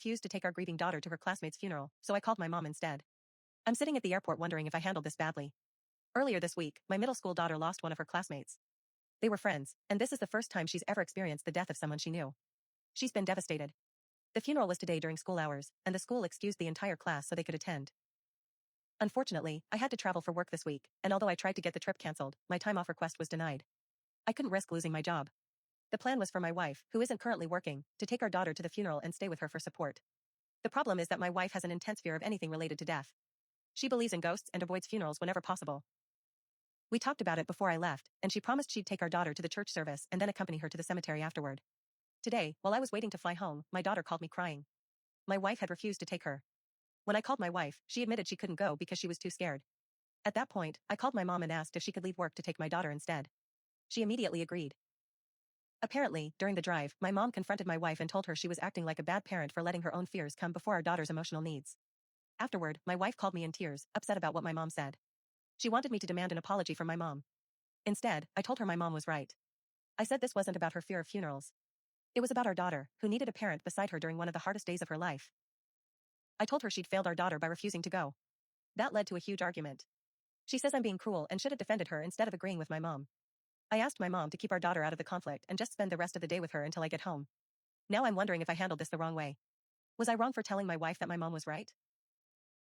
refused to take our grieving daughter to her classmate's funeral, so I called my mom instead. I'm sitting at the airport wondering if I handled this badly. Earlier this week, my middle school daughter lost one of her classmates. They were friends, and this is the first time she's ever experienced the death of someone she knew. She's been devastated. The funeral was today during school hours, and the school excused the entire class so they could attend. Unfortunately, I had to travel for work this week, and although I tried to get the trip cancelled, my time off request was denied. I couldn't risk losing my job. The plan was for my wife, who isn't currently working, to take our daughter to the funeral and stay with her for support. The problem is that my wife has an intense fear of anything related to death. She believes in ghosts and avoids funerals whenever possible. We talked about it before I left, and she promised she'd take our daughter to the church service and then accompany her to the cemetery afterward. Today, while I was waiting to fly home, my daughter called me crying. My wife had refused to take her. When I called my wife, she admitted she couldn't go because she was too scared. At that point, I called my mom and asked if she could leave work to take my daughter instead. She immediately agreed. Apparently, during the drive, my mom confronted my wife and told her she was acting like a bad parent for letting her own fears come before our daughter's emotional needs. Afterward, my wife called me in tears, upset about what my mom said. She wanted me to demand an apology from my mom. Instead, I told her my mom was right. I said this wasn't about her fear of funerals. It was about our daughter, who needed a parent beside her during one of the hardest days of her life. I told her she'd failed our daughter by refusing to go. That led to a huge argument. She says I'm being cruel and should have defended her instead of agreeing with my mom. I asked my mom to keep our daughter out of the conflict and just spend the rest of the day with her until I get home. Now I'm wondering if I handled this the wrong way. Was I wrong for telling my wife that my mom was right?